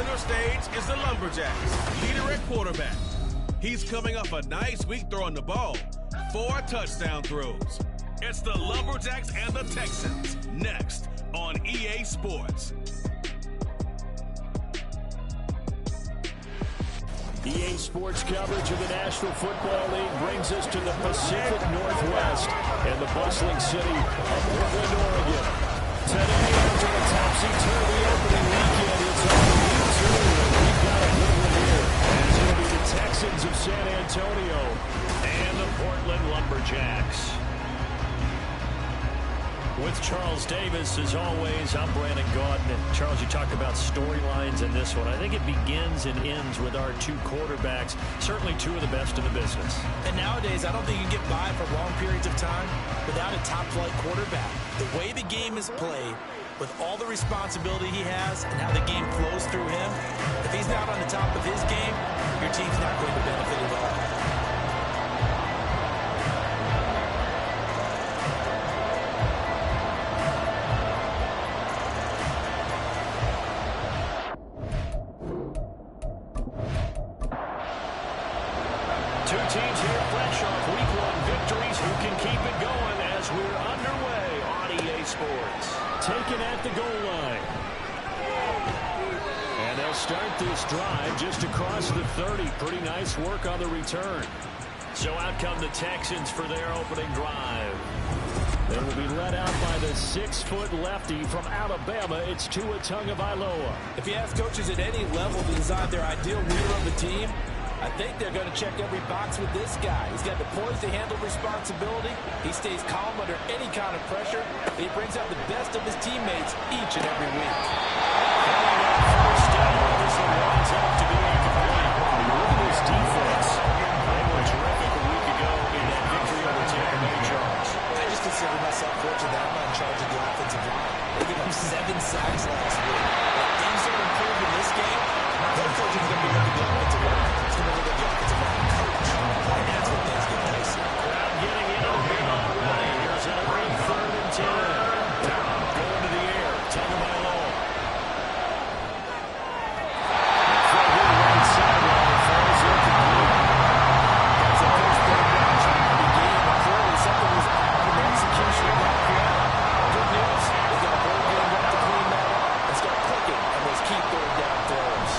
Center stage is the Lumberjacks, leader at quarterback. He's coming off a nice week throwing the ball. 4 touchdown throws. It's the Lumberjacks and the Texans, next on EA Sports. EA Sports coverage of the National Football League brings us to the Pacific Northwest and the bustling city of Portland, Oregon. Today, after a topsy-turvy opening weekend, it's on week 2, and we've got a good one here. As it'll be the Texans of San Antonio and the Portland Lumberjacks. With Charles Davis, as always, I'm Brandon Gaudin. Charles, you talked about storylines in this one. I think it begins and ends with our 2 quarterbacks, certainly 2 of the best in the business. And nowadays, I don't think you can get by for long periods of time without a top-flight quarterback. The way the game is played, with all the responsibility he has and how the game flows through him, if he's not on the top of his game, your team's not going to benefit at all. Two teams here fresh off week 1 victories. Who can keep it going as we're underway on EA Sports? Taken at the goal line. And they'll start this drive just across the 30. Pretty nice work on the return. So out come the Texans for their opening drive. They will be led out by the 6-foot lefty from Alabama. It's Tua Tagovailoa. If you ask coaches at any level to design their ideal leader of the team, I think they're going to check every box with this guy. He's got the poise to handle responsibility. He stays calm under any kind of pressure. He brings out the best of his teammates each and every week. First down, this one winds up to be incomplete. Look at this defense. They were terrific a week ago in that victory over Tampa Bay, Charles. I just consider myself fortunate that I'm not in charge of the offensive line. They gave up 7 sacks last week. If things don't improve in this game, their coach is going to be looking at the offensive line. He's going to look at the offensive line coach. And that's when things get dicey. Crowd getting in on him already. Here's an early 3rd and 10. Going to the air. Tagovailoa. From the right sideline, falls incomplete. That's the first down down trying to begin, but clearly something was off in the execution of that play. Good news, they got a ball game left to clean that up and start clicking on those key 3rd down throws.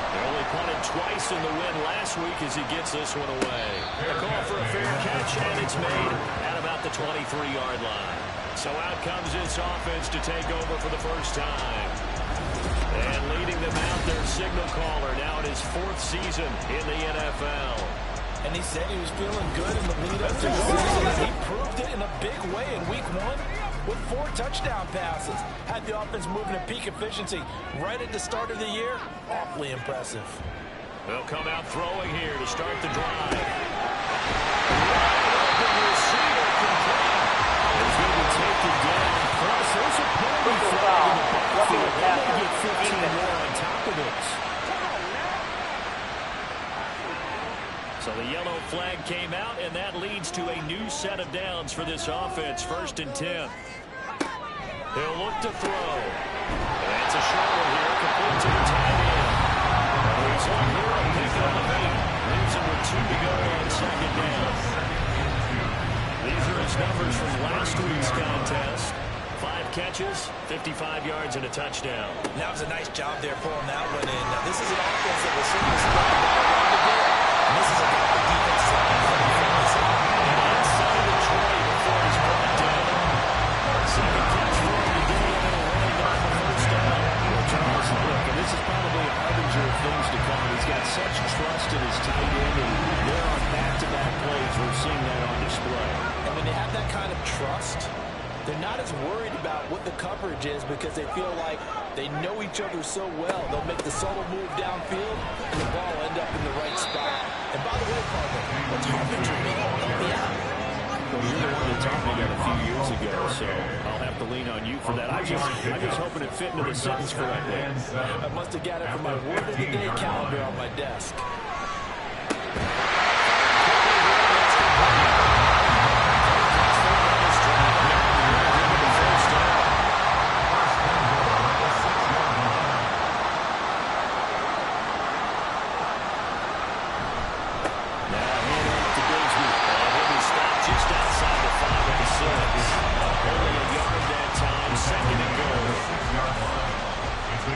They only punted twice in the win last week as he gets this one away. A call for a fair catch, and it's made at about the 23-yard line. So out comes this offense to take over for the first time. And leading them out, their signal caller, now in his 4th season in the NFL. And he said he was feeling good in the lead-up to the season, and he proved it in a big way in week 1 with 4 touchdown passes. Had the offense moving at peak efficiency right at the start of the year. Awfully impressive. They'll come out throwing here to start the drive. Open receiver complete. He's going to be taken down. Plus, there's a penalty flag in the backfield. They may get 15 more on top of this. So the yellow flag came out, and that leads to a new set of downs for this offense. 1st and 10. They'll look to throw. That's a short one here, complete to the tight end. He's on here and picking on the bait. Leaves him with 2 to go on 2nd down. These are his numbers from last week's contest. 5 catches, 55 yards, and a touchdown. That was a nice job there pulling that one in. Now, this is an offense that will certainly spread the ball around a bit. And this is a guy the defense is inside the 20 before he's brought down. 2nd catch for him today, and a running back for 1st down. Well, Charles, look, and this is probably a harbinger of things to come. He's got such trust in his tight end, and they're on back-to-back plays. We're seeing that on display. And when they have that kind of trust, they're not as worried about what the coverage is because they feel like they know each other so well. They'll make the subtle move downfield, and the ball will end up in the right spot. And by the way, partner, what's harbinger mean? Help me out. Well, you're the one that taught me that a few years ago, so I'll have to lean on you for that. I'm just hoping it fit into the sentence correctly. I must have got it from my word of the day calendar on my desk.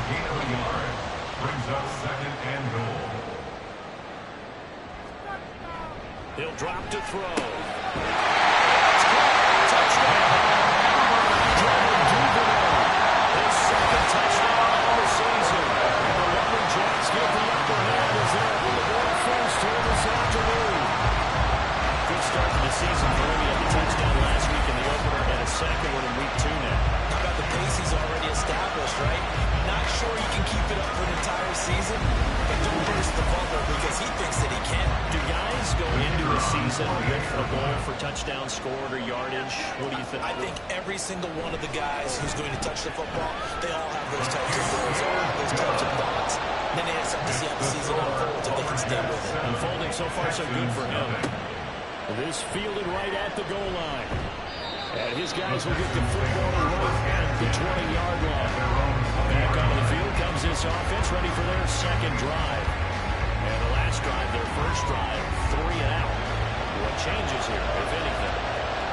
gain of a yard. Brings up 2nd and goal. He'll drop to throw. His second touchdown of the season. And the Lumberjacks get the upper hand as they're able to go first here this afternoon. Good start to the season for him. He had the touchdown last week in the opener and a second one in week 2 now. How about the pace he's already established, right? Not sure he can keep it up for an entire season, but don't burst the bubble because he thinks that he can. Do guys go into a season with a goal for touchdown scored or yardage? What do you think? I think every single one of the guys who's going to touch the football, they all have those types of goals, they all have those types of thoughts. Then they have to see how the season unfolds if they can stay with it. Unfolding so far so good for him. This fielded right at the goal line. And his guys will get the football right at the 20-yard line. Back onto the field comes this offense, ready for their second drive. And the last drive, their first drive, 3 and out. What changes here, if anything?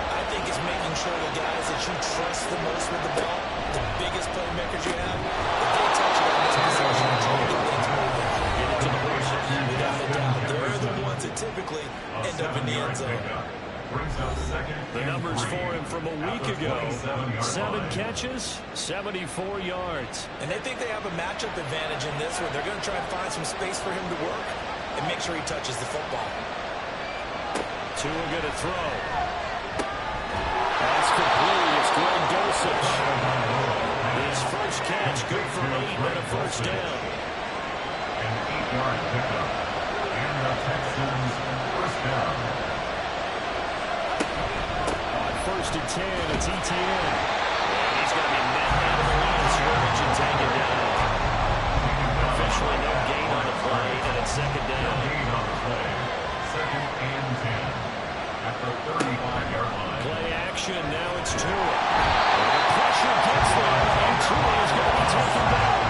I think it's making sure the guys that you trust the most with the ball, the biggest playmakers you have, if they touch it on this possession, try to get things moving. Get it to the horses. Without a doubt, they're the ones that typically end up in the end zone. The numbers for him from a week ago, 7 catches, 74 yards. And they think they have a matchup advantage in this one. They're going to try and find some space for him to work and make sure he touches the football. Tua going to throw. That's complete. It's Greg Dulcich. His first catch, good for 8 and a first down. An 8-yard pickup. And the Texans first down. First and 10, it's ETN. And he's going to be met out of the line of scrimmage and taken down. Officially no gain on the play, and it's second down. Gain on the play. 2nd and 10. At the 35-yard line. Play action, now it's Tua. And the pressure gets there, and Tua is going to be taken down.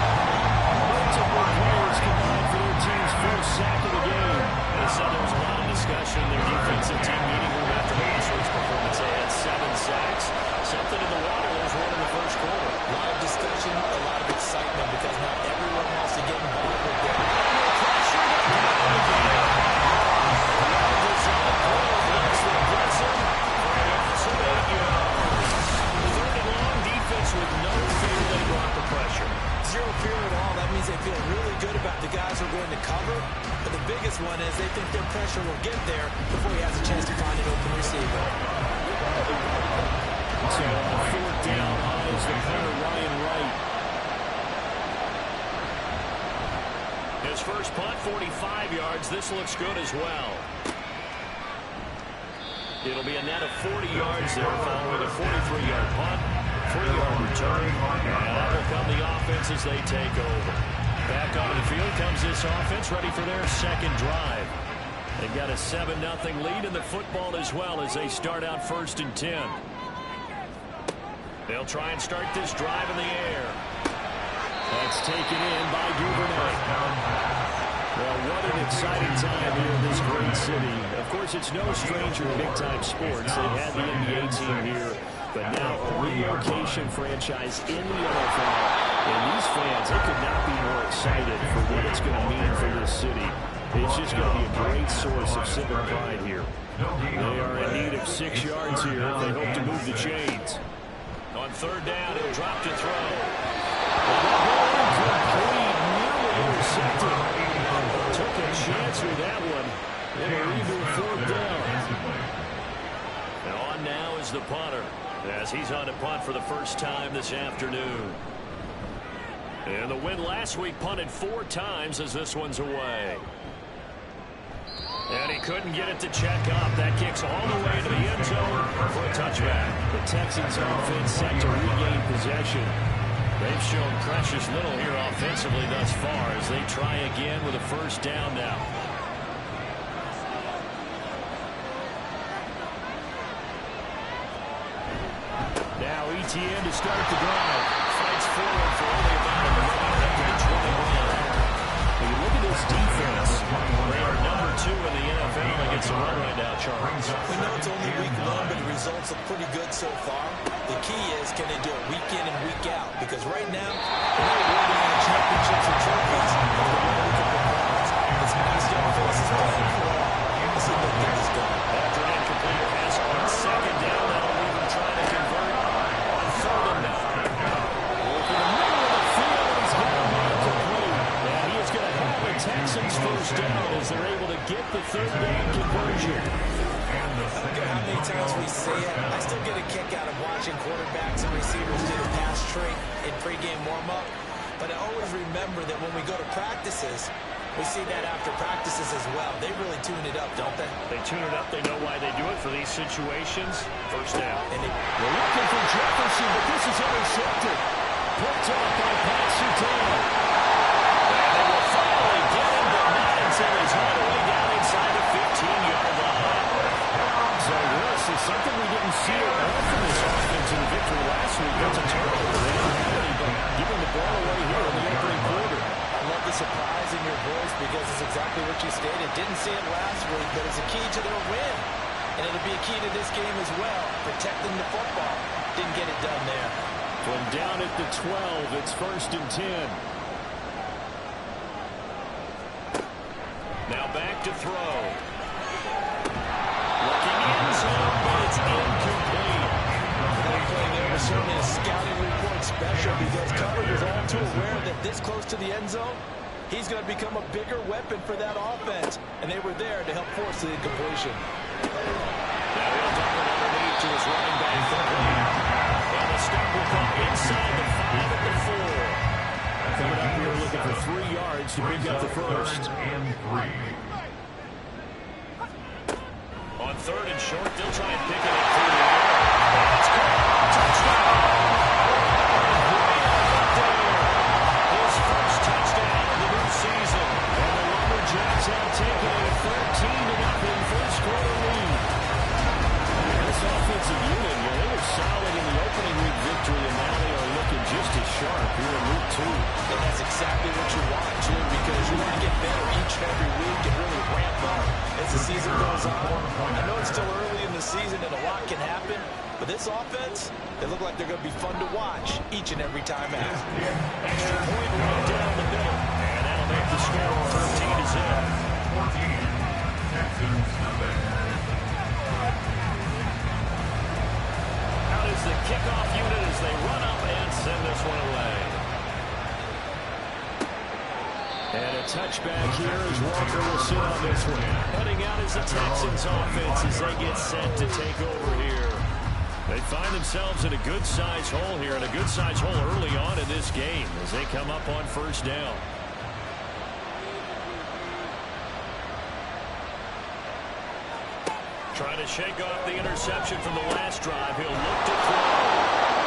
Multiple players combined for their team's first sack of the game. They said there was a lot of discussion in their defensive team meeting room after last week's performance. They had 7 sacks. Something in the water. There's one in the first quarter. A lot of discussion, a lot of excitement because not everyone wants to get involved with them. Pressure again. Third and long, defense with no fear. They brought the pressure. Zero fear at all. That means they feel really good about the guys who are going to cover. But the biggest one is they think their pressure will get there before he has a chance to find an open receiver. So, 4th down is the punter, Ryan Wright. His first punt, 45 yards. This looks good as well. It'll be a net of 40 yards there following a 43-yard punt, 3-yard return. And that will come the offense as they take over. Back onto the field comes this offense, ready for their second drive. They've got a 7-0 lead in the football as well as they start out 1st and 10. They'll try and start this drive in the air. That's taken in by Duvernay. Well, what an exciting time here in this great city. Of course, it's no stranger to big-time sports. They had the NBA team here, but now a relocation franchise in the NFL. And these fans, they could not be more excited for what it's going to mean for this city. It's just going to be a great source of civic pride here. They are in need of 6 yards here if they hope to move the chains. On 3rd down, he'll drop to throw. Incomplete, nearly intercepted. Took a chance with that one. It'll lead to a 4th down. And on now is the punter, as he's on to punt for the first time this afternoon. And the win last week punted 4 times as this one's away. And he couldn't get it to check up. That kicks all the way to the end zone for a touchback. The Texans offense set to regain possession. They've shown precious little here offensively thus far as they try again with a first down now. Now ETN to start the drive. Fights forward for only about a minute after the 21. When you look at this defense, they are number 2 in the NFL against the run right now, Charles. We know it's only week 1, but the results look pretty good so far. The key is, can they do it week in and week out? Because right now, they're not winning any championships or trophies. But the way we can perform, this nice young face is playing for it. Let's see if they get this done. After an incomplete pass on second down, that'll leave him trying to convert on third and 9. Working the middle of the field, he's got a man complete. And he is going to have the Texans first down as they're able to get the third down conversion. I don't care how many times we say it, I still get a kick out of watching quarterbacks and receivers do the pass trick in pregame warm-up. But I always remember that when we go to practices, we see that after practices as well. They really tune it up, don't they? They tune it up. They know why they do it for these situations. First down. And they're looking for Jefferson, but this is intercepted. Picked off by Pat Surtain. And they will finally get him, but not until he's all the way down inside the 15-yard line. So this is something we didn't see at all from this offense in the victory last week. That's a turnover. They didn't have anybody giving the ball away here in the opening quarter. I love the surprise in your voice because it's exactly what you stated. Didn't see it last week, but it's a key to their win. And it'll be a key to this game as well, protecting the football. Didn't get it done there. From down at the 12, it's first and 10. Now back to throw. Looking in zone, but it's incomplete. That play there was certainly a scouting report special because coverage was all too aware that this close to the end zone, he's going to become a bigger weapon for that offense. And they were there to help force the incompletion. Now he'll dump it underneath to his running back. And the stop will come inside the 5 at the 4. Coming up here looking for 3 yards to pick up the first. On third and short, they'll try and pick it up through the air. It's caught. Touchdown. His first touchdown of the new season. And the Lumberjacks have taken a 13-0 first quarter lead. This offensive unit, they were solid in the opening week victory, and now they are looking just as sharp here in week 2. And that's exactly what you want, too, because you want to get better each and every week and really ramp up as the season goes on. I know it's still early in the season and a lot can happen, but this offense, they look like they're going to be fun to watch each and every time out. Extra point right down the middle, and that'll make the score 13-0. 14, Texans nothing. Out is the kickoff unit as they run up and send this one away. And a touchback here as Walker will sit on this one. Heading out is the Texans offense as they get set to take over here. They find themselves in a good-sized hole here, and a good-sized hole early on in this game as they come up on first down. Trying to shake off the interception from the last drive. He'll look to throw.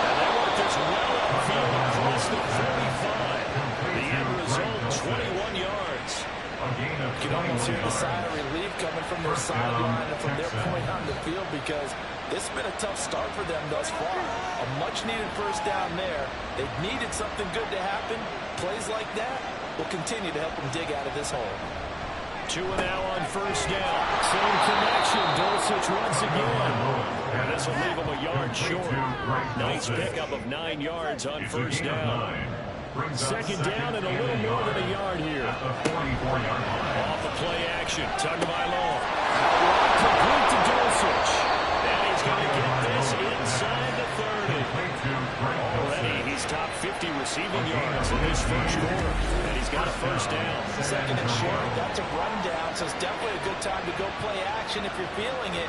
And they work this well upfield across the 35. The end result, 21 yards. You can almost hear the sigh of relief coming from their sideline and from their point on the field because this has been a tough start for them thus far. A much-needed first down there. They've needed something good to happen. Plays like that will continue to help them dig out of this hole. 2 now on first down. Same connection. Dulcich once again. And this will leave him a yard short. Nice pickup of 9 yards on first down. Second down and a little more than a yard here. Off the play action. Tagovailoa. Complete to Dulcich. And he's going to get this inside the 30. Already he's top 50 receiving yards in this first quarter. And he's got a first down. Second and short. That's a rundown, so it's definitely a good time to go play action if you're feeling it.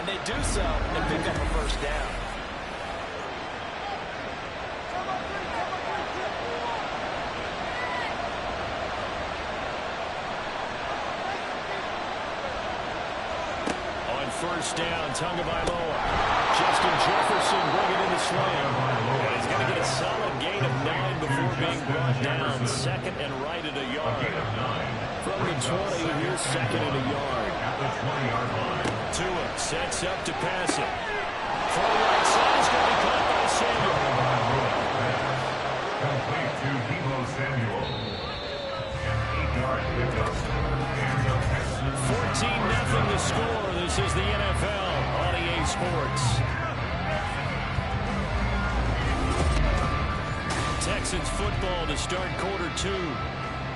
And they do so and pick up a first down. First down, Tagovailoa. Justin Jefferson bringing in the slam. And he's going to get a solid gain of 9 before being brought down. Second and right at a yard. From the 20, here's second and a yard. Tua sets up to pass it. From the right side, is going to be caught by Samuel. Complete to Deebo Samuel. And 8-yard pickup. 14-0 the score. This is the NFL on EA Sports. Texans football to start quarter 2.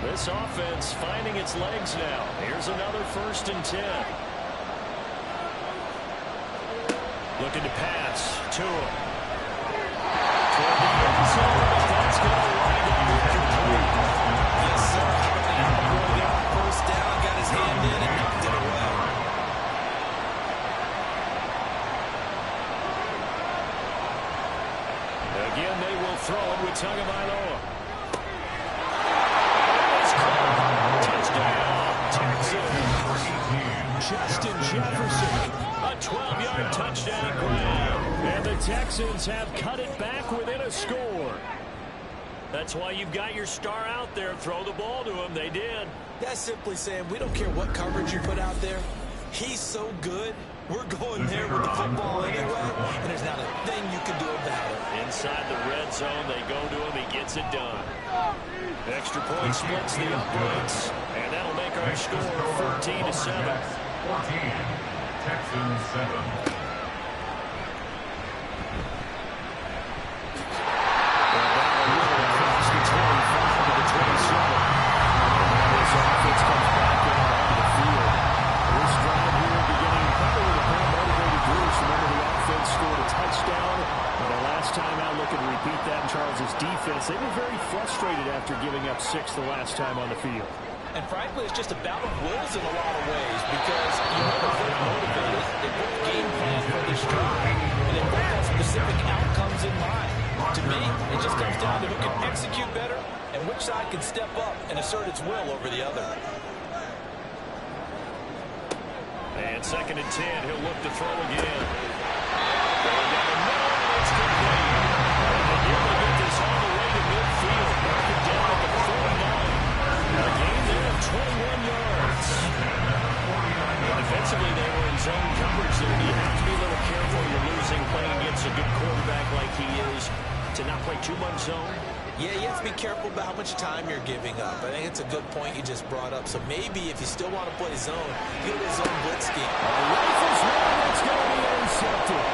This offense finding its legs now. Here's another 1st and 10. Looking to pass. Tua. Toward the end zone, but that's going to wind up incomplete. Yes, sir. He got the first down, got his hand in, and knocked it away. Again, they will throw it with Tagovailoa. Touchdown, Texans. Justin Jefferson. A 12-yard touchdown grab. And the Texans have cut it back within a score. That's why you've got your star out there. Throw the ball to him. They did. That's simply saying we don't care what coverage you put out there. He's so good. We're going there with the football anyway, and there's not a thing you can do about it. Inside the red zone, they go to him. He gets it done. Extra point splits the uprights, and that'll make our score 14-7. 14, Texans 7. Across the 25 to the 27. This offense comes back in on the field. This drive here beginning probably with a pair of motivated groups. Remember, the offense scored a touchdown. But the last time out, looking to repeat that in Charles' defense, they were very frustrated after giving up 6 the last time on the field. And frankly, it's just a battle of wills in a lot of ways because you know they're very motivated. They both game plan for this drive, and they both have specific outcomes in mind. To me, it just comes down to who can execute better and which side can step up and assert its will over the other. And 2nd and 10, he'll look to throw again. Going down the middle, and it's complete. And here they get this all the way to midfield. Mark it down at the 49. A gain there of 21 yards. And defensively, they were in zone coverage there. You have to be a little careful. You're losing playing against a good quarterback like he is to not play too much zone. Yeah, you have to be careful about how much time you're giving up. I think it's a good point you just brought up. So maybe if you still want to play zone, you get a zone blitz scheme. Rifles one, it's going to be intercepted.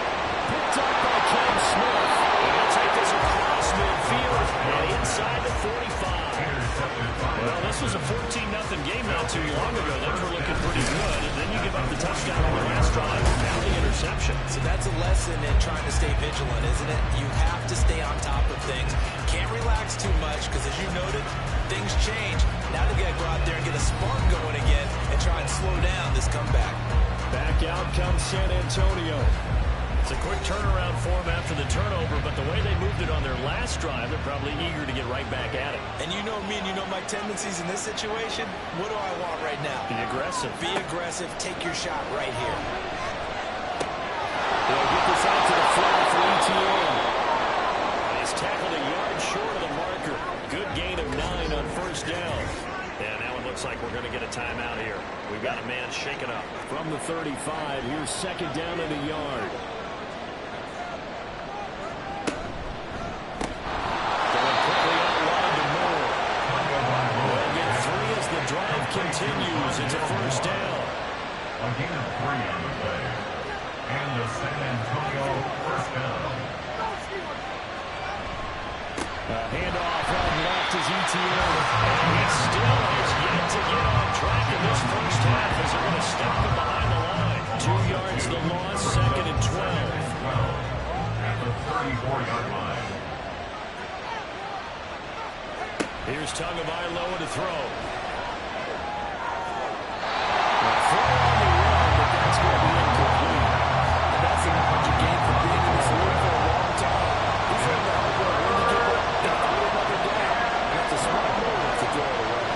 Picked up by Cam Smith. And he'll take this across midfield and inside the 45. Well, this was a 14-0 game not too long ago. Things were looking pretty good. And then you give up the touchdown on the last drive. Now the interception. So that's a lesson in trying to stay vigilant, isn't it? You have to stay on top of things. Can't relax too much because, as you noted, things change. Now they got to go out there and get a spark going again and try and slow down this comeback. Back out comes San Antonio. It's a quick turnaround for them after the turnover, but the way they moved it on their last drive, they're probably eager to get right back at it. And you know me and you know my tendencies in this situation. What do I want right now? Be aggressive. Be aggressive. Take your shot right here. They'll get this out to the flat for ETN. He's tackled a yard short of the marker. Good gain of 9 on 1st down. And now it looks like we're going to get a timeout here. We've got a man shaken up. From the 35, here's 2nd down and a yard. Going quickly out wide to Moore. They'll get 3 as the drive continues. It's a 1st down. A gain of 3 on the play. And the San Antonio 1st down. Handoff on left is ETN. And he still has yet to get on track in this first half as they're going to stop him behind the line. 2 yards the loss, 2nd and 12. At the 34-yard line. Here's Tagovailoa to throw. Throw on the run, but that's going to be incomplete. That's the knowledge you gain from being in this league for a long time. He's in the hard work. When you get up, another down. That's a smart move to throw it away.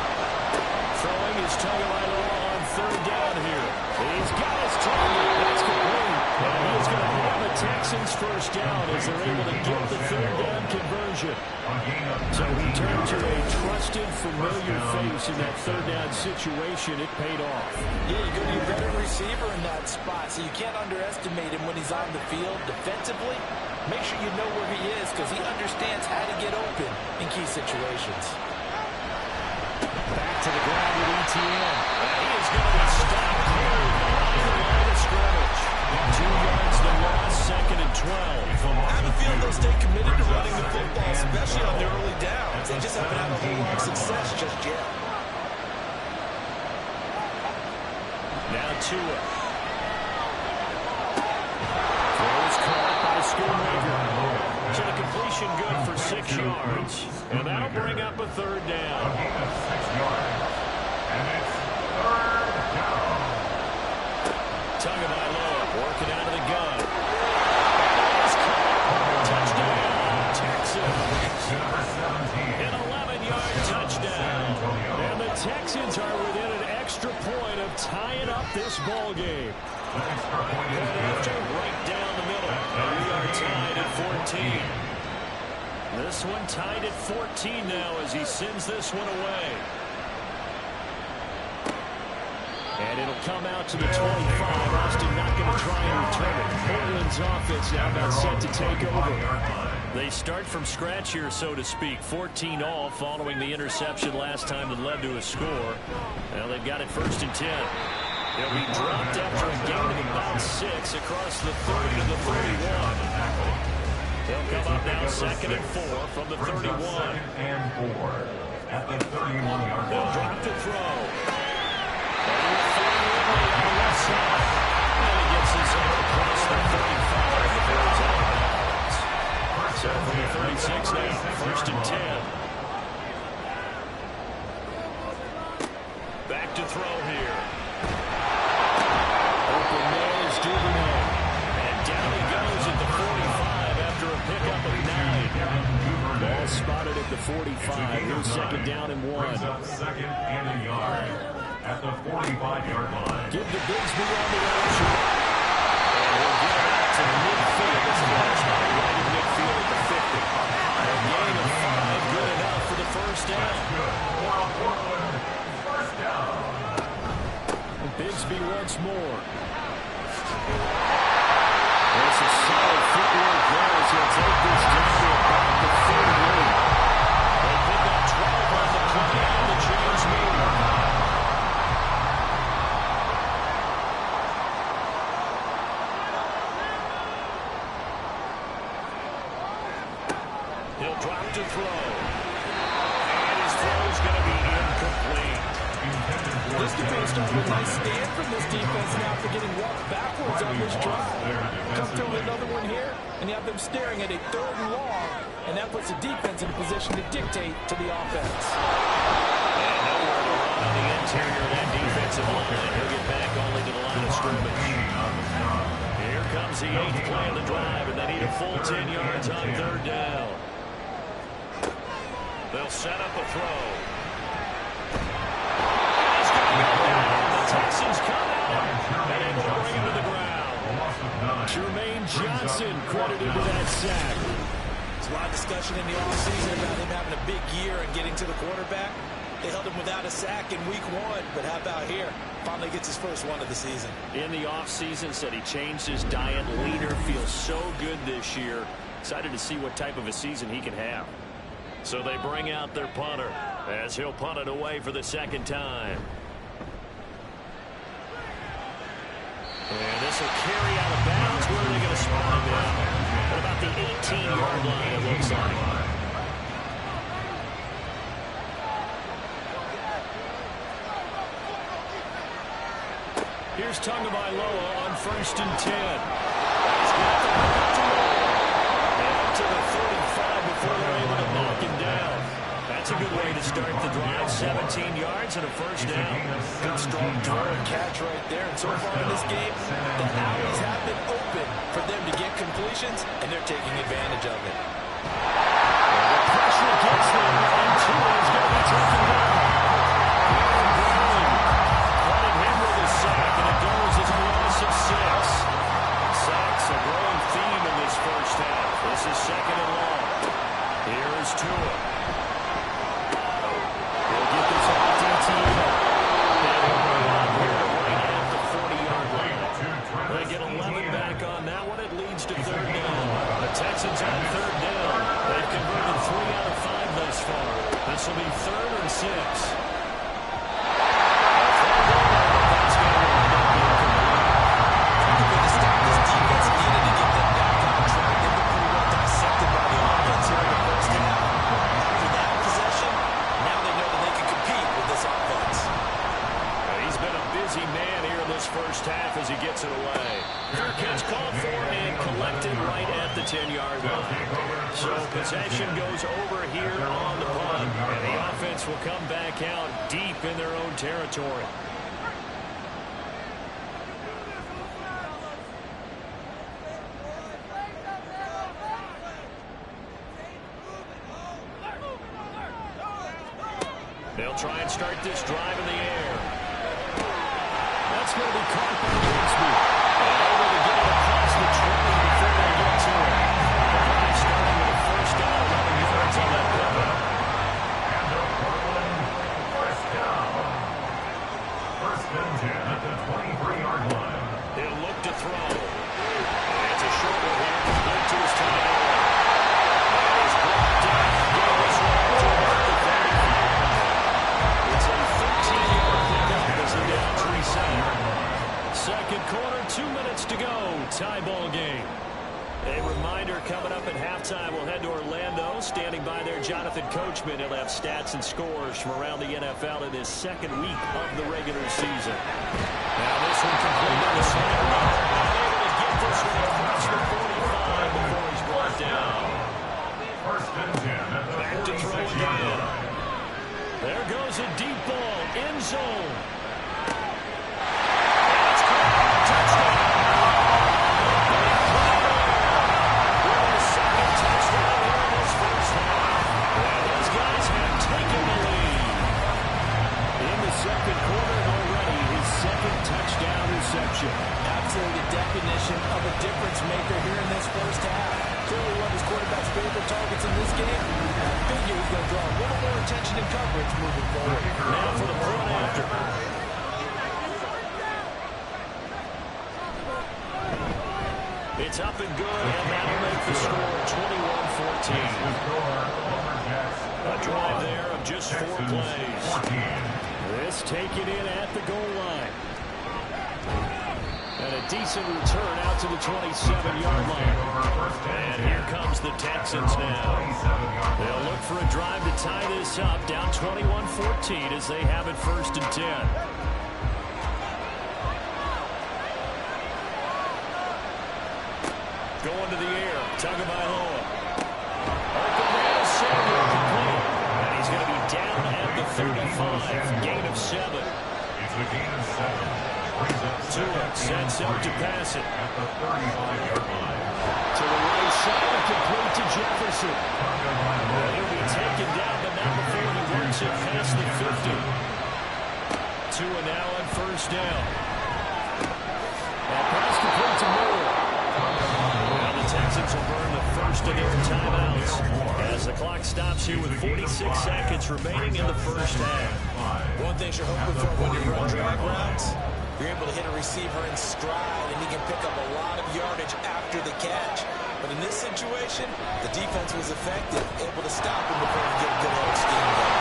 Throwing is Tagovailoa on 3rd down here. He's got his target. That's complete. And he's going to have a Texans 1st down as they're able to get the 3rd down conversion. So we turn to a trusted, familiar face in that 3rd down situation. It paid off. Yeah, you go to your veteran receiver in that spot, so you can't underestimate him when he's on the field defensively. Make sure you know where he is because he understands how to get open in key situations. Back to the ground with ETN. And he is going to be stopped here behind the line of scrimmage. 2 yards the loss, 2nd and 12. I have a feeling they'll stay committed to running the football, especially on the early downs. They just haven't had a whole lot of success just yet. Now Tua. Throws caught by Schoonmaker. So the completion good for 6 yards. And that'll bring up a third down. A gain of 6 yards. And it's third down. Tagovailoa working out of the gun. Touchdown, Texans. An 11-yard touchdown. And the Texans are within an extra point of tying up this ball game. And after right down the middle, and we are tied at 14. This one tied at 14 now as he sends this one away. And it'll come out to the 25. Austin not going to try and return it. Portland's offense now got set to take over. They start from scratch here, so to speak. 14 all following the interception last time that led to a score. Now they've got it 1st and 10. They'll be dropped after a gain of about 6 across the 30 to the 31. They'll come up now 2nd and 4 from the 31. 2nd and 4 at the 31-yard line. They'll drop to throw. And on the left side. And he gets his head across the 35 before he's out of bounds. So from the 36 now, 1st and 10. Back to throw here. Open man is Duvernay. And down he goes at the 45 after a pickup of 9. Ball spotted at the 45. Here's 2nd down and 1. Brings up 2nd and a yard at the 45-yard line. Give to Bigsby on the edge. And he'll get it out to the midfield. This is right in midfield at the 50. A gain of 5, good enough for the 1st down. Good. Portland, 1st down. Bigsby once more. There's a solid footwork there as he'll take this down to about the 38. They pick up 12 on the play on the change meter. He'll drop to throw. And his throw's going to be incomplete. This defense started with a nice stand from this defense now after getting walked backwards on this drive. Come through with another one here, and you have them staring at a 3rd and long, and that puts the defense in a position to dictate to the offense. And nowhere to run on the interior of that defensive line. He'll get back only to the line of scrimmage. Here comes the 8th play of the drive, and they need a full 10 yards on 3rd down. They'll set up a throw. The Texans come out, and they will bring him to the ground. Jermaine Johnson credited with that sack. There's a lot of discussion in the offseason about him having a big year and getting to the quarterback. They held him without a sack in week 1, but how about here? Finally gets his first one of the season. In the offseason, said he changed his diet. Leader, feels so good this year. Excited to see what type of a season he can have. So they bring out their punter as he'll punt it away for the 2nd time. And this will carry out of bounds. Where are they going to spot him at? At about the 18-yard line, it looks like. Here's Tagovailoa on 1st and 10. He's got the ball to roll. And to the 35 before they're able to knock him down. That's a good way to start the drive. 17 yards and a 1st down. Good strong throw and catch right there. And so far in this game, the alleys have been open for them to get completions, and they're taking advantage of it. And the pressure gets them, and Tua is going to be taken down. Credit him with a sack, and it goes as a loss of 6. Sacks a growing theme in this 1st half. This is 2nd and long. Here is Tua. He'll get this off DT. And he'll bring it up here right at the 40-yard line. They get 11 back on that one. It leads to 3rd down. The Texans on 3rd down. They've converted 3 out of 5 thus far. This will be 3rd and first half as he gets it away. Fair catch called for and collected right at the 10-yard line. So possession goes over here on the punt, and the offense will come back out deep in their own territory. They'll try and start this drive in the air. That's going to be caught by Rigsby. And able to get it across the 20 before they get to it. The drive starting with a first down, 11 yards on that cover. And the Portland first down. First and 10 at the 23-yard line. He'll look to throw. And it's a short one here. Complete to his tight end. That is brought down. Goes right to about the 35. It's a 13-yard pickup as he downs reset. Second quarter, 2 minutes to go. Tie ball game. A reminder coming up at halftime. We'll head to Orlando. Standing by there, Jonathan Coachman. He'll have stats and scores from around the NFL in his second week of the regular season. Now this one complete on the sideline. Able to get this one across the 45 before he's brought down. First and 10 at the 46-yard line. There goes a deep ball, end zone. Second quarter already, his second touchdown reception. Absolutely the definition of a difference maker here in this first half. Clearly one of his quarterback's favorite targets in this game. And I figure he's going to draw a little more attention and coverage moving forward. Now for the point after. It's up and good, and that'll make the score 21-14. A drive there of just 4 plays. This taken in at the goal line. And a decent return out to the 27-yard line. And here comes the Texans now. They'll look for a drive to tie this up, down 21-14 as they have it first and 10. Going to the air, Tagovailoa. Open man is Samuel, complete. And he's going to be down at the 35, gain of 7. It's a gain of 7. Tua sets up to pass it. At the 35-yard line. To the right side, complete to Jefferson. And he'll be taken down, but not before he works it past the 50. Tua now on first down. And pass complete to Moore. Now the Texans will burn the first of their timeouts as the clock stops here with 46 seconds remaining in the first half. One thing you're hoping for when you run drag routes, you're able to hit a receiver in stride, and he can pick up a lot of yardage after the catch. But in this situation, the defense was effective, able to stop him before he get a good old scheme going.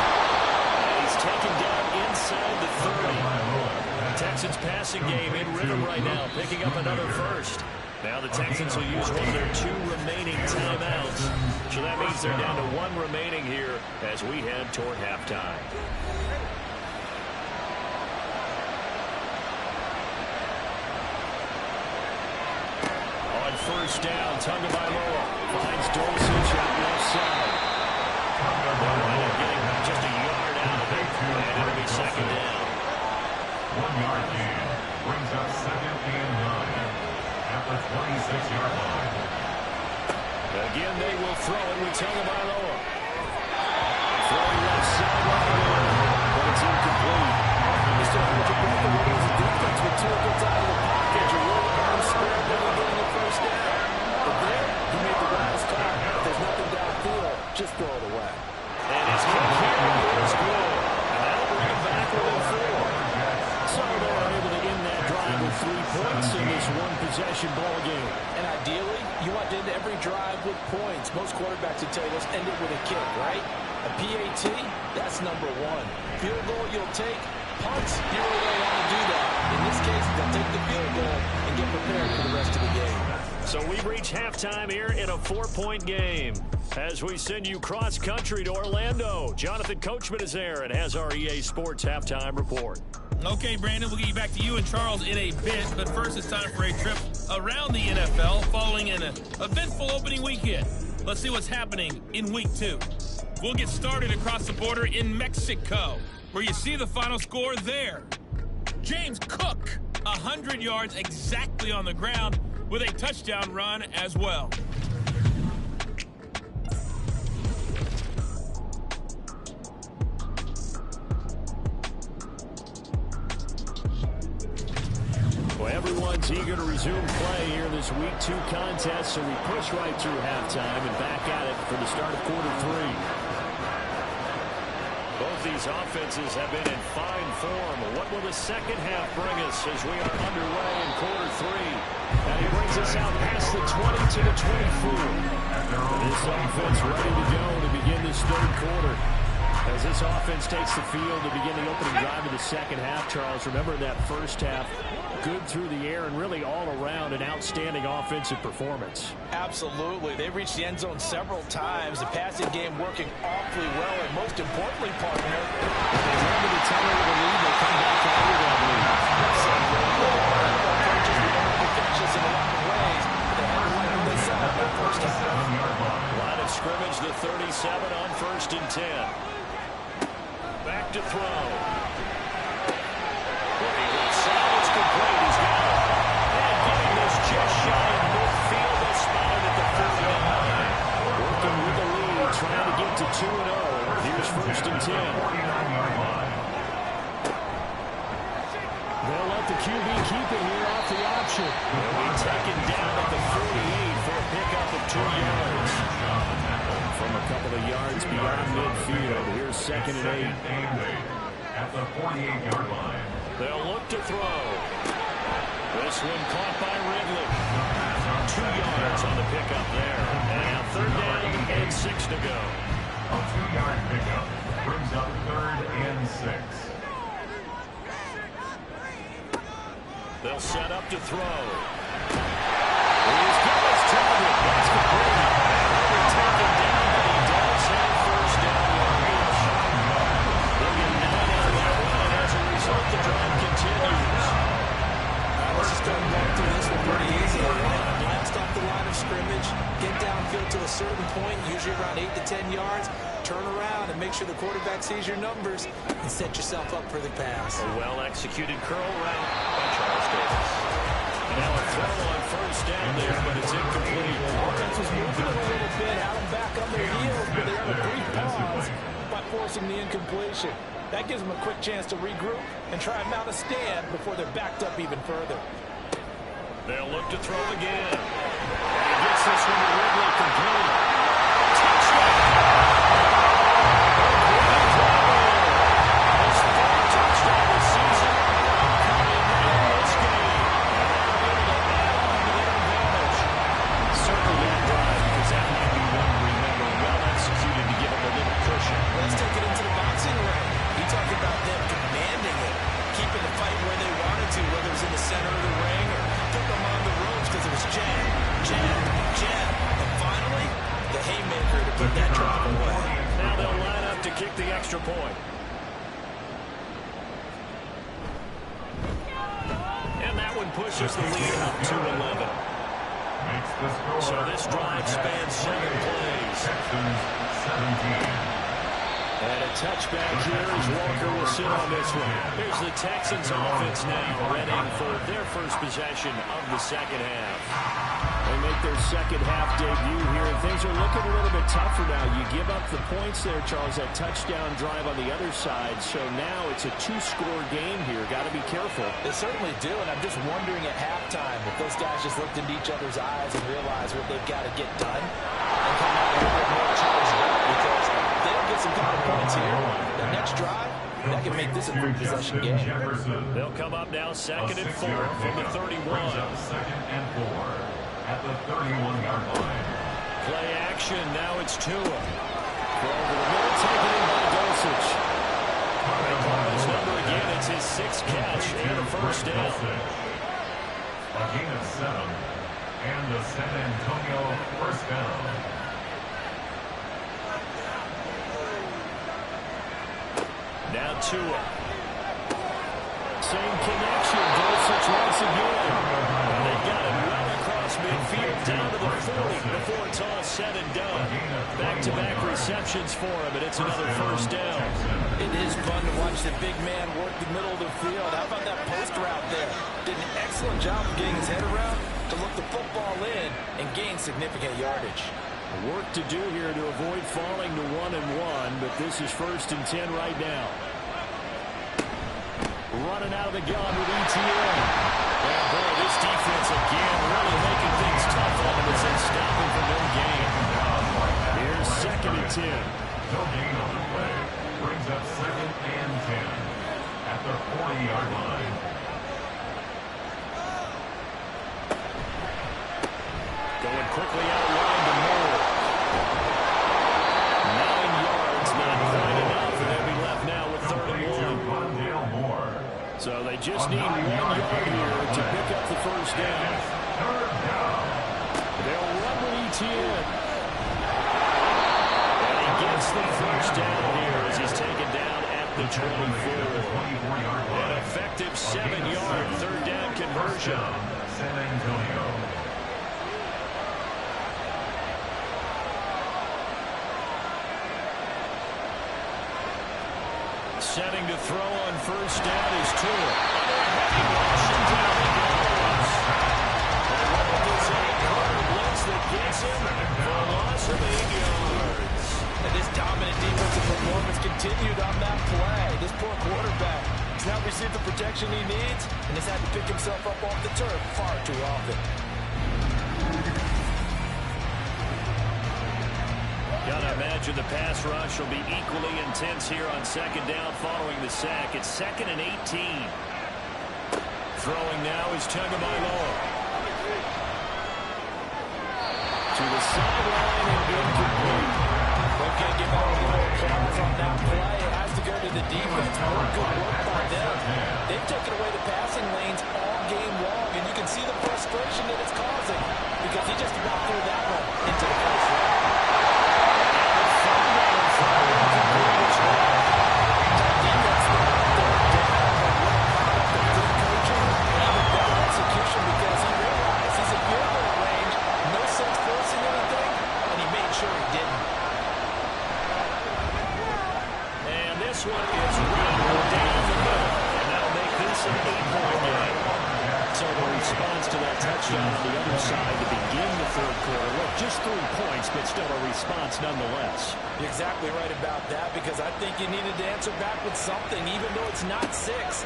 He's taken down inside the 30. Texans passing game in rhythm right now, picking up another first. Now the Texans will use one of their 2 remaining timeouts. So that means they're down to 1 remaining here as we head toward halftime. On first down, Tagovailoa finds Dulcich out left side. They'll wind up getting just a yard out of it, and it'll be second down. 1-yard gain brings up second and 9 at the 26-yard line. Again, they will throw it with Tagovailoa. Throwing left sideline, but it's incomplete. Mr. Hundred broke the rules of defense with 2 gets out of the pocket. You're really arms square, getting the first down. But there, he made the wise call. If there's nothing downfield, just throw it away. And his kick here is good. And that'll bring him back within 4. So they are able to end that drive with 3 points in this one-possession ball game. And ideally, you want to end every drive with points. Most quarterbacks would tell you, let's end it with a kick, right? A PAT, that's number 1. Field goal you'll take. Punts, you really don't want to do that. In this case, they'll take the field goal and get prepared for the rest of the game. So we reach halftime here in a 4-point game. As we send you cross-country to Orlando, Jonathan Coachman is there and has our EA Sports halftime report. Okay, Brandon, we'll get you back to you and Charles in a bit, but first it's time for a trip around the NFL following an eventful opening weekend. Let's see what's happening in week 2. We'll get started across the border in Mexico, where you see the final score there. James Cook, 100 yards exactly on the ground with a touchdown run as well. Well, everyone's eager to resume play here in this Week 2 contest, so we push right through halftime and back at it for the start of quarter 3. Both these offenses have been in fine form. What will the second half bring us as we are underway in quarter 3? And he brings us out past the 20 to the 24. This offense ready to go to begin this third quarter. As this offense takes the field to begin the opening drive of the second half, Charles, remember that first half, good through the air and really all around an outstanding offensive performance. Absolutely. They reached the end zone several times. The passing game working awfully well, and most importantly, partner, they run to the tail of the lead. They come back out of that lead. Line of scrimmage, the 37 on 1st and 10. Back to throw. It's complete. He's got it. And getting this just shy of midfield. They spotted at the 49. Working with the lead, trying to get to 2-0. Here's 1st and 10. They'll let the QB keep it here off the option. They'll be taken down at the 48 for a pickup of 2 yards. From a couple of yards beyond midfield, here's 2nd and 8. At the 48-yard line. They'll look to throw. This one caught by Ridley. 2 yards on the pickup there. And now 3rd down and 6 to go. A 2-yard pickup brings up 3rd and 6. They'll set up to throw. He's got his target. That's complete. They're taken down, but he does have 1st down yardage. They'll get 9 out of that one, and as a result, the drive continues. Let's just go and walk through this one pretty easy. Blast off the line of scrimmage, get downfield to a certain point, usually around 8 to 10 yards, turn around and make sure the quarterback sees your numbers and set yourself up for the pass. A well-executed curl route by Charles Davis. Now a throw on 1st down there, but it's incomplete. Offense was moving a little bit, had them back on their heels, but they had a brief pause by forcing the incompletion. That gives them a quick chance to regroup and try and mount a stand before they're backed up even further. They'll look to throw again. And he gets this one to Ridley complete. Touchdown! His 3rd touchdown this season. Coming in this game. Certainly that drive, because that might be one to remember. Well executed to give him a little cushion. Let's take it into the boxing ring. You talk about them commanding it, keeping the fight where they wanted to, whether it was in the center of the ring or put them on the ropes because it was jab, jab, jab. And finally, the haymaker to put that drive away. Now they'll line up to kick the extra point. And that one pushes the lead up to 11. So this drive spans 7 plays. Texans 17. And a touchback here as Walker will sit on this one. Here's the Texans offense now, ready for their first possession of the second half. They make their second half debut here, and things are looking a little bit tougher now. You give up the points there, Charles, that touchdown drive on the other side. So now it's a 2-score game here. Got to be careful. They certainly do, and I'm just wondering at halftime if those guys just looked into each other's eyes and realized what they've got to get done and come out a little bit more charged up, because they don't get some kind of points here. The next drive, that can make this a quick possession game. They'll come up now 2nd and 4 from the 31. 2nd and 4 at the 31-yard line. Play action, now it's Tua. Throw over the middle, taken in by Dosich. They call his number again, it's his 6th catch and a 1st down. A gain of 7, and the San Antonio 1st down. Now Tua. Same connection. Dulcich once again. And they got it well across midfield down to the 40 before it's all said and done. Back-to-back receptions for him, and it's another first down. It is fun to watch the big man work the middle of the field. How about that post route there? Did an excellent job of getting his head around to look the football in and gain significant yardage. Work to do here to avoid falling to 1-1, but this is 1st and 10 right now. Running out of the gun with ETN. And boy, this defense again really making things tough on him as they stop him for no gain. Here's 2nd and 10. No gain on the play. Brings up 2nd and 10 at the 40-yard line. Going quickly out wide to Moore. 9 yards, not quite enough, and they'll be left now with 3rd and 1. So they just need 1 yard here to pick up the first down. They'll run with ETN. And he gets the first down here as he's taken down at the 24. An effective 7-yard 3rd down conversion. San Antonio. Setting to throw on first down is Tua. Washington goes. And it's a corner blitz that gets him for a loss of 8 yards. And this dominant defensive performance continued on that play. This poor quarterback has now received the protection he needs and has had to pick himself up off the turf far too often. Gotta imagine the pass rush will be equally intense here on 2nd down following the sack. It's 2nd and 18. Throwing now is Tagovailoa. To the sideline and incomplete. They can't give out a little applause on that play. It has to go to the defense. More good work by them. They've taken away the passing lanes all game long, and you can see the frustration that it's causing because he just walked through that one into the first round. Because he realized he's a field goal range, no sense forcing anything, and he made sure he didn't. And this one is right down the middle, and that'll make this an 8-point game. So the response to that touchdown on the other side to begin the 3rd quarter. Look, just 3 points, but still a response nonetheless. You're exactly right about that because I think you needed to answer back with something, even though it's not 6.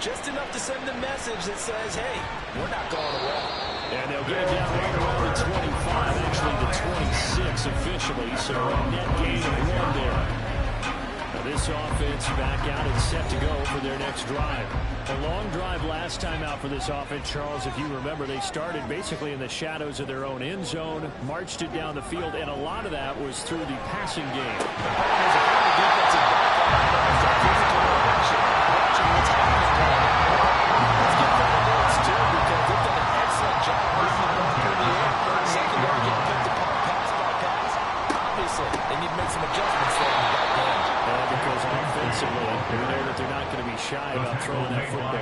Just enough to send the message that says, hey, we're not going away. And they'll get it down right around the 25, actually the 26 officially, so a net gain of 1 there. Now this offense back out and set to go for their next drive. A long drive last time out for this offense, Charles. If you remember, they started basically in the shadows of their own end zone, marched it down the field, and a lot of that was through the passing game. Let's give them a chance too because they've done an excellent job moving the ball through the air. Secondary getting picked apart pass by pass. Obviously, they need to make some adjustments there in the back end. Because offensively, we know that they're not going to be shy about throwing that football.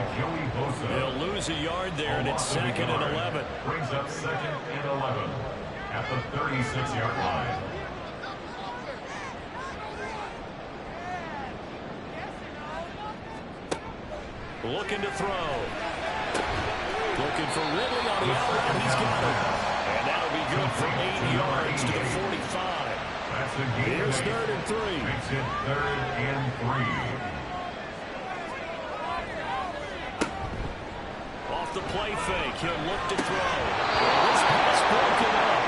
They'll lose a yard there, and it's 2nd and 11. Brings up 2nd and 11 at the 36-yard line. Looking to throw. Looking for Ridley on the outside. He's got it. And that'll be good for 8 yards to the 45. That's a gain. Here's 3rd and 3. Makes it 3rd and 3. Off the play fake, he'll look to throw. This pass broken up.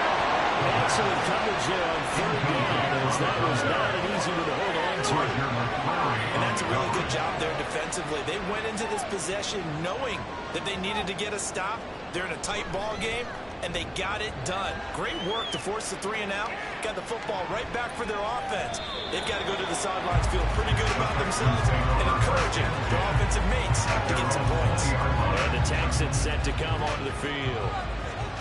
Excellent coverage there on 3rd down, as that was not an easy one to hold on to. And that's a really good job there defensively. They went into this possession knowing that they needed to get a stop. They're in a tight ball game, and they got it done. Great work to force the 3 and out. Got the football right back for their offense. They've got to go to the sidelines feeling pretty good about themselves and encouraging their offensive mates to get some points. And the Texans set to come onto the field.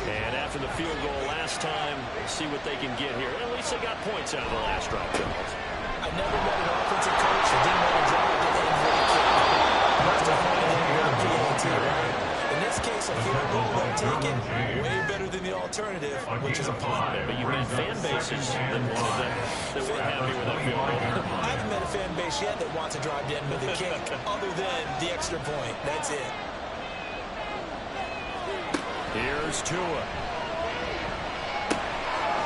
And after the field goal last time, see what they can get here. At least they got points out of the last drive, Charles. I never met an offensive coach that didn't want to drive to the end of the kick. Most of the alternative, which is a punt. But you've met fan bases that were happy with that field goal. I haven't met a fan base yet that wants to drive to end with a kick other than the extra point. That's it. Here's Tua.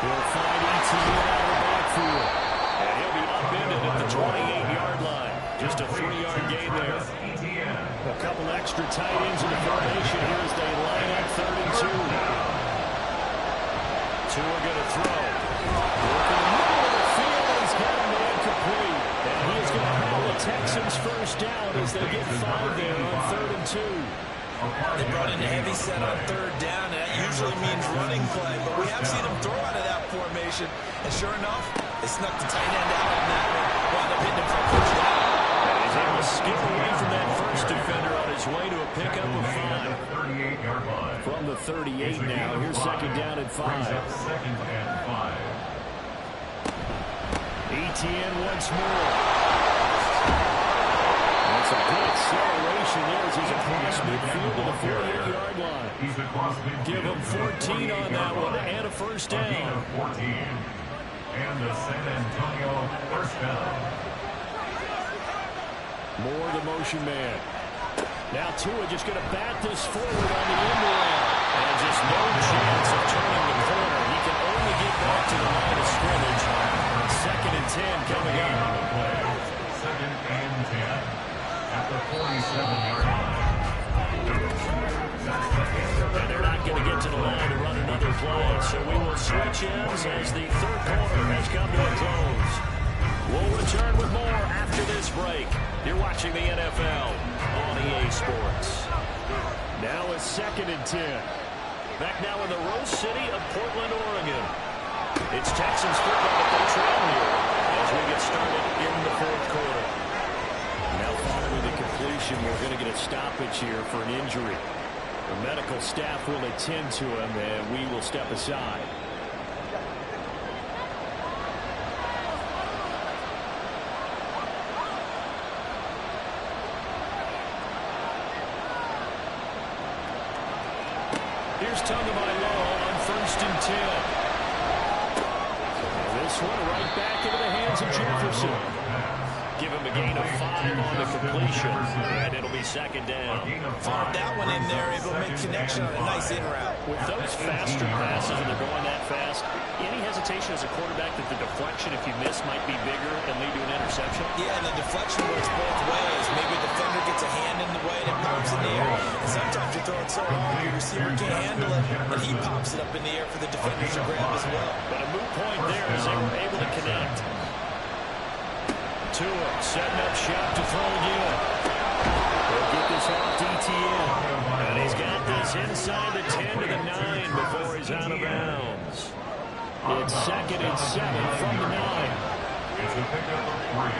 He'll find ETN out of the backfield. And he'll be upended at the 28-yard line. Just a 3-yard gain there. A couple extra tight ends in the formation here as they line up 3rd and 2. Tua going to throw. Working the middle of the field, he's got a man complete. And he is going to haul the Texans first down as they get 5 there on 3rd and 2. They brought in a heavy set on 3rd down, and that usually means running play. But we have seen them throw out of that formation. And sure enough, they snuck the tight end out on that one. Wound up hitting him for a first down. And he's able to skip away from that first defender on his way to a pickup of 5. From the 38 now, here's 2nd down and 5. ETN once more. That's a good acceleration there as he's across midfield to the 48-yard line. Give him 14 on that one and a first down. And the San Antonio first down. More the motion man. Now Tua just going to bat this forward on the end around. And just no chance of turning the corner. He can only get back to the line of scrimmage. 2nd and 10 coming up. 2nd and 10 at the 47-yard line. And they're not going to get to the line to run another play. So we will switch ends as the 3rd quarter has come to a close. We'll return with more after this break. You're watching the NFL on EA Sports. Now it's 2nd and 10. Back now in the Rose City of Portland, Oregon. It's Texans football that they trail here as we get started in the 4th quarter. Now following the completion, we're going to get a stoppage here for an injury. The medical staff will attend to him, and we will step aside. Here's Tagovailoa on 1st and 10. This one right back into the hands of Jefferson. Give him a gain of 5 on the completion, and it'll be 2nd down. Found that one in there, able to make connection on a nice in route. With those faster passes and they're going that fast, any hesitation as a quarterback that the deflection, if you miss, might be bigger and lead to an interception? Yeah, and the deflection works both ways. Maybe a defender gets a hand in the way and it pops in the air. And sometimes you throw it so hard, your receiver can't handle it, and he pops it up in the air for the defender to grab as well. But a moot point there as they were able to connect. Tua setting up shop to throw again. They'll get this off to ETN. And he's got this inside the 10 to the 9 before he's out of bounds. It's 2nd and 7 from the 9. It's a pickup of 3.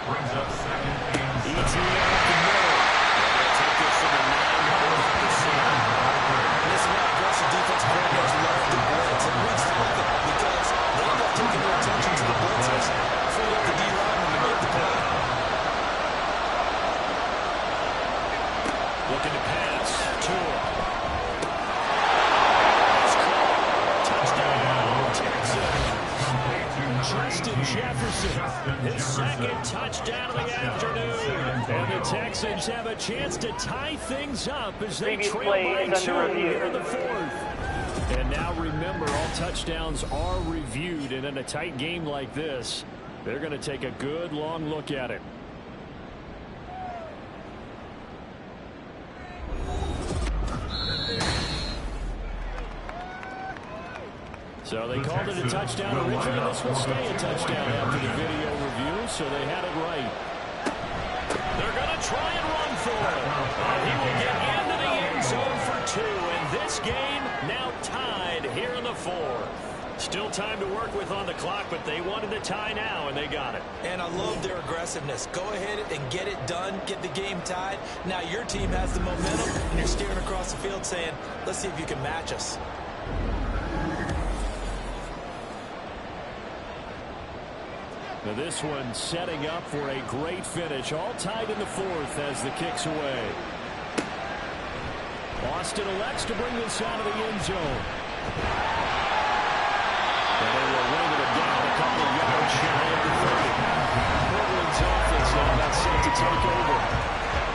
Brings up 2nd and 7. ETN up the middle. They'll take this from the 9 to the 7. This is why aggressive defense coordinators love the blitz. And we stop it because they end up taking their attention to the blitzers. Free up the D-lineman to make the play. Looking to pass. Tua. Touchdown, Texans. Justin Jefferson, his 2nd touchdown of the afternoon. And the Texans have a chance to tie things up as they trail by 2 here in the 4th. And now remember, all touchdowns are reviewed, and in a tight game like this, they're going to take a good long look at it. So they called it a touchdown originally. This will stay a touchdown after the video review, so they had it right. They're going to try and run for it. And he will get into the end zone for 2. And this game now tied here in the 4th. Still time to work with on the clock, but they wanted the tie now, and they got it. And I love their aggressiveness. Go ahead and get it done, get the game tied. Now your team has the momentum, and you're staring across the field saying, let's see if you can match us. Now this one setting up for a great finish. All tied in the 4th as the kick's away. Austin elects to bring this out of the end zone. And they will wing it down a couple of yards shy of the 30. Portland's offense now about set to take over.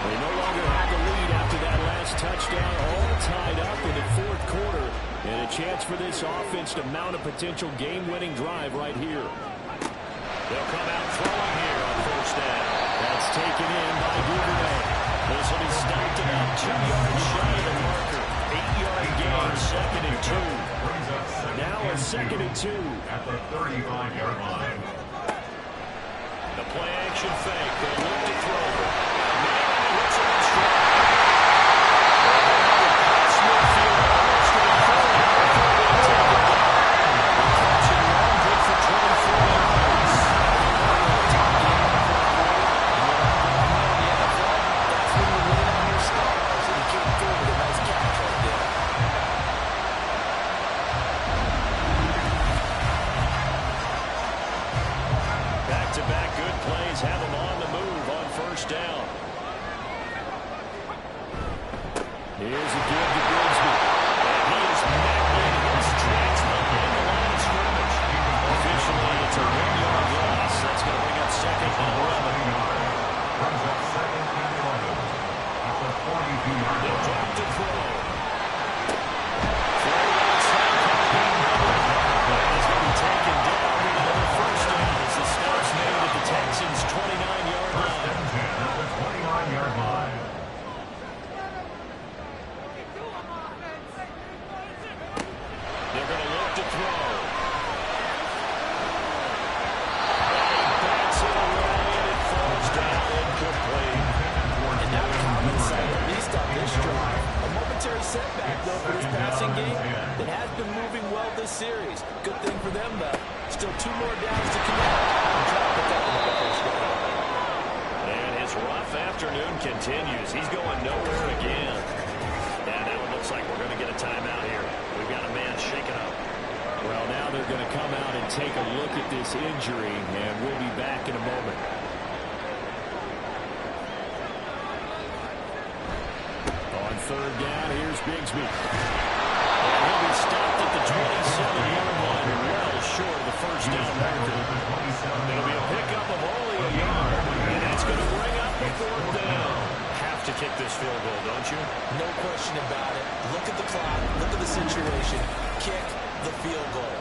They no longer have the lead after that last touchdown, all tied up in the fourth quarter. And a chance for this offense to mount a potential game-winning drive right here. They'll come out throwing here on first down. That's taken in by Duvernay. This will be stopped about 2 yards shy of the marker. 8-yard gain, 2nd and 2. Now a 2nd and 2. At the 35-yard line. The play action fake. They look to throw. Man, looks like a strike. Smithfield almost to the 40. They'll take it down. The catch and run good for 24 yards. That's when you lean on your stars, and he came through with a nice catch right there. Back-to-back good plays have them on the move on first down. Here's a give to Grigsby. And he is met in his tracks behind the line of scrimmage. Officially, it's a 1-yard loss. That's going to bring up 2nd and 11. Brings up 2nd and 11. At the 42-yard line. They'll drop to throw. Throw outside, being doubled. He's going to be taken down. Another first down as the stop's made at the Texans' 29-yard line. 10 at the 29-yard line. They're going to look to throw. Bats it away, and it falls down incomplete. And now common sight, at least on this drive. A momentary setback, though, for this passing game that has been moving well this series. Good thing for them, though. Still 2 more downs to connect. And try to pick up another first down. And his rough afternoon continues. He's going nowhere again. And that one looks like we're going to get a timeout here. We've got a man shaken up. Well, now they're going to come out and take a look at this injury, and we'll be back in a moment. On third down, here's Bigsby. And he'll be stopped at the 27-yard line, well short of the first down marker. It'll be a pickup of only a yard, and that's going to bring up the 4th down. Have to kick this field goal, don't you? No question about it. Look at the clock. Look at the situation. Kick the field goal.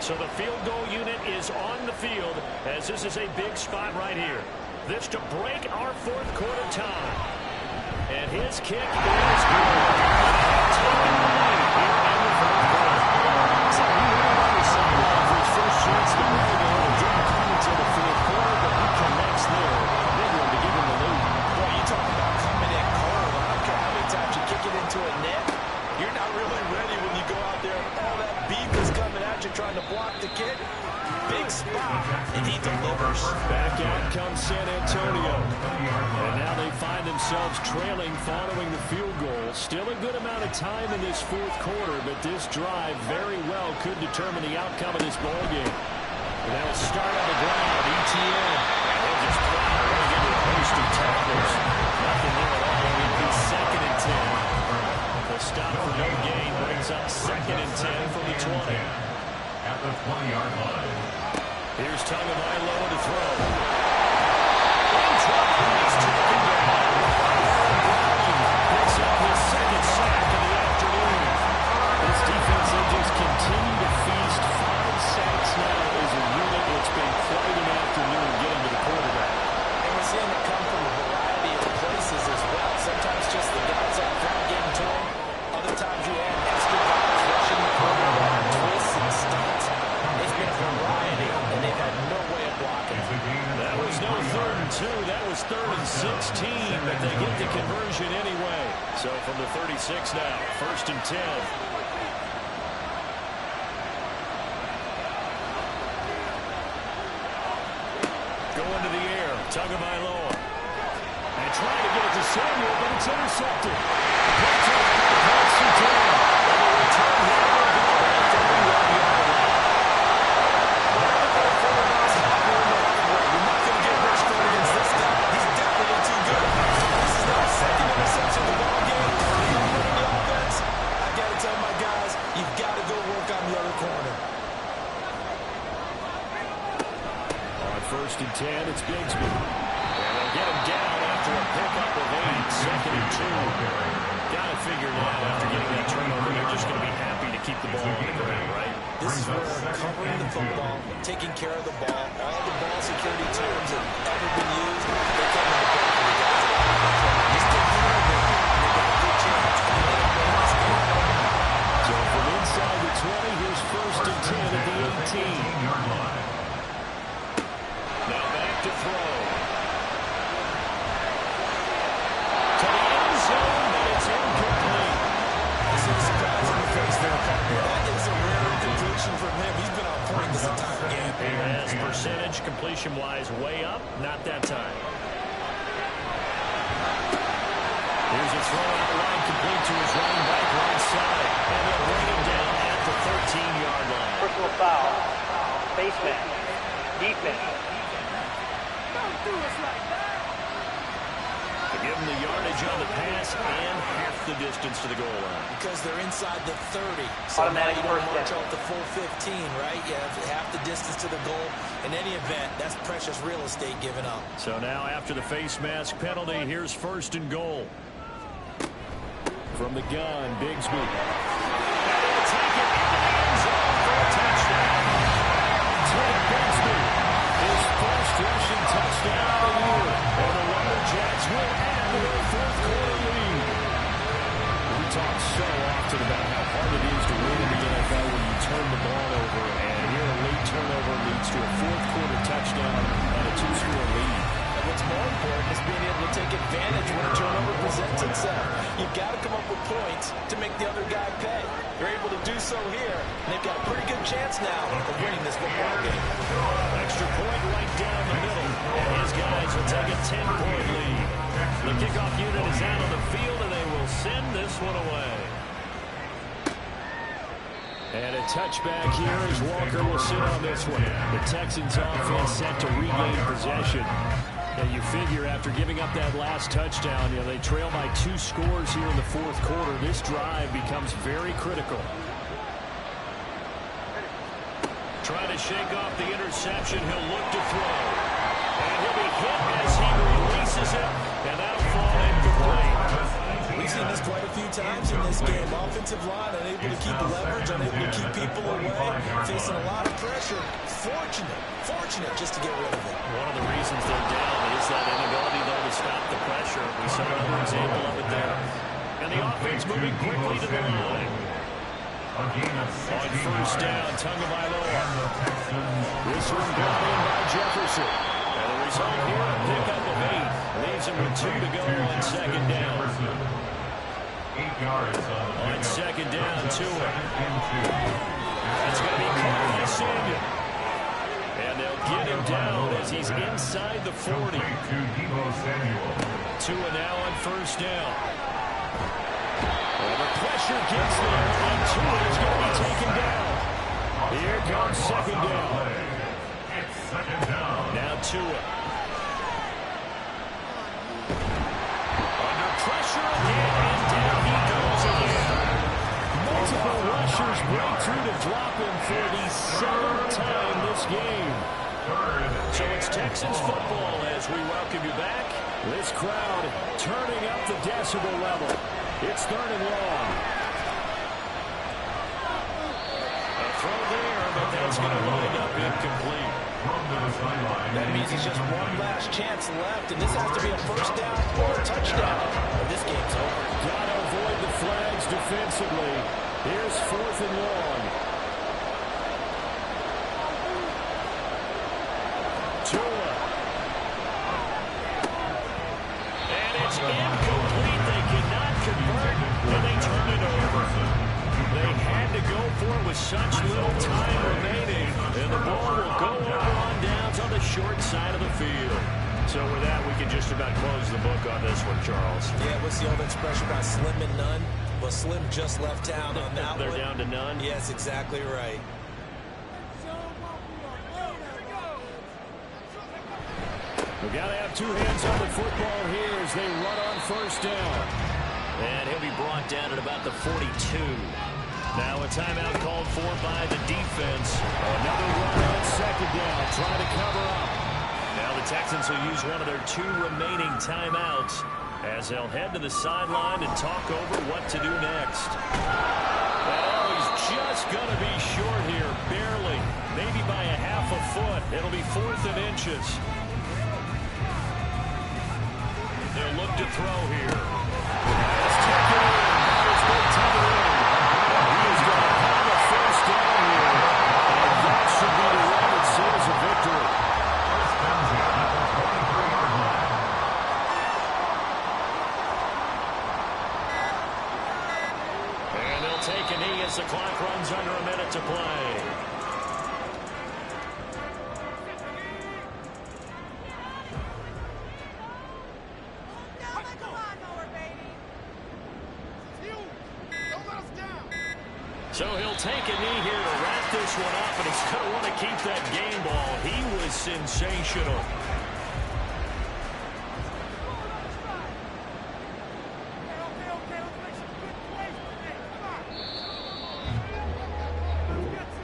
So the field goal unit is on the field as this is a big spot right here. This to break our fourth quarter tie. And his kick is good. Taking the lead here in the fourth quarter. So he went on the sideline for his first chance to bring it and didn't come until the fourth quarter, but he connects there. Big one to give him the lead. Boy, you talk about coming in cold. I don't care how many times you kick it into a net. You're not really ready when you go out there and all that beef is coming at you trying to block the kick. Big spot, and he delivers. Back out comes San Antonio. And now they find themselves trailing following the field goal. Still a good amount of time in this fourth quarter, but this drive very well could determine the outcome of this ball game. And they'll start on the ground, ETN. And they'll just plow right into a host of tackles. Nothing there at all. It'll be 2nd and 10. The stop for no gain brings up 2nd and 10 from the 20. At the 20-yard line. Here's Tagovailoa to throw. In trouble. He's taken down. Picks up his 2nd sack of the afternoon. This defense, they just continue to feast. 5 sacks now as a unit. It's been quite an afternoon getting to the quarterback. And we're seeing it come from a variety of places as well. Sometimes just the guys up front getting to him. Other times you have extra guys rushing the quarterback, twists and stunts. It's been a variety, and they've had no way of blocking. That was no 3rd and 2. That was 3rd and 16, but they get the conversion anyway. So from the 36 now, 1st and 10. Going to the air, Tagovailoa. And trying to get it to Samuel, but it's intercepted. Picked up by Paxton Taylor. And the return here will go at the 1-yard line. You're not going to get rich going against this guy. He's definitely too good. This is now 2nd interception of the ball game. The offense, I got to tell my guys, you've 10, it's Bigsby. And they'll get him down after a pickup of 8, 2nd and 2. Got to figure now after getting that turnover, they're just going to be happy to keep the ball on the ground, right? This is where covering the football, taking care of the ball, all the ball security terms that have ever been used, they come in the back of the guys. Just take care of it, and they got a good chance. So from inside the 20, here's 1st and 10 at the 18. Now back to throw. To the end zone, but it's incomplete. This is a surprise in the face there, Carter. That is a rare incompletion from him. He's been on point this entire game. As percentage, completion-wise, way up. Not that time. Here's a throw out line complete to his running back right side. And they'll bring him down at the 13-yard line. Personal foul. Face mask. Defense. Don't do us like that. To give him the yardage on the pass and half the distance to the goal line. Because they're inside the 30. So now you don't march off the full 15, right? You have half the distance to the goal. In any event, that's precious real estate given up. So now after the face mask penalty, here's 1st and goal. From the gun, Bigsby. And he'll take it into the end zone for a touchdown. Ted Bigsby, his first rushing touchdown of the year. And the Lumberjacks will add to their 4th quarter lead. We talk so often about how hard it is to win in the NFL when you turn the ball over. And here a late turnover leads to a 4th quarter touchdown and a 2-score lead. And what's more important is being able to take advantage when a turnover presents itself. You've got to come up with points to make the other guy pay. They're able to do so here, and they've got a pretty good chance now of winning this football game. Extra point right down the middle, and his guys will take a 10-point lead. The kickoff unit is out on the field, and they will send this one away. And a touchback here as Walker will sit on this one. The Texans offense set to regain possession. And you figure after giving up that last touchdown, they trail by 2 scores here in the 4th quarter. This drive becomes very critical. Trying to shake off the interception. He'll look to throw. And he'll be hit as he releases it. And that'll fall incomplete. We've seen this quite a few times in this game. Offensive line unable to keep leverage, unable to keep people away, facing a lot of pressure. Fortunate just to get rid of it. One of the reasons they're down is that inability, though, to stop the pressure. We saw another example of it there. And the offense moving quickly to the line. On 1st down, Tagovailoa. This one brought in by Jefferson. And the result here, a pickup of 8. Leaves him with 2 to go on 2nd down. 8 yards on 2nd down, Tua. It's going to be caught by Samuel. And they'll get him down as he's inside the 40. Tua now on 1st down. Well, the pressure gets there, and Tua is going to be taken down. Here comes 2nd down. Now Tua. Under pressure again, and down he goes again. Multiple rushers break through to drop him for the 7th time this game. So it's Texans football as we welcome you back. This crowd turning up the decibel level. It's 3rd and long. A throw there, but that's going to wind up incomplete. That means it's just one last chance left, and this has to be a 1st down or a touchdown. This game's over. Got to avoid the flags defensively. Here's 4th and long. Tua. And it's incomplete. They cannot convert, and they turn it over. They had to go for it with such little time remaining, and the ball will go over on downs on the short side of the field. So with that, we can just about close the book on this one, Charles. Yeah, what's the old expression about slim and none? Well, Slim just left town on that They're one. down to none? Yes, exactly right. We've got to have 2 hands on the football here as they run on 1st down. And he'll be brought down at about the 42. Now a timeout called for by the defense. Another run on 2nd down, trying to cover up. Now the Texans will use one of their 2 remaining timeouts as they'll head to the sideline and talk over what to do next. Oh, he's just going to be short here, barely, maybe by a half a foot. It'll be 4th and inches. They'll look to throw here. Let's take it in. Let's go take it in. He is going to have a first down here. And that should be the one that seals a victory. First and 10 at the 23-yard line. And they'll take a knee as the clock runs under a minute to play. So he'll take a knee here to wrap this one up, and he's going to want to keep that game ball. He was sensational.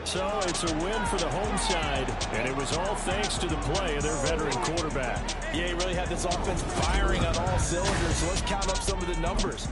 So it's a win for the home side, and it was all thanks to the play of their veteran quarterback. Yeah, he really had this offense firing on all cylinders, so let's count up some of the numbers.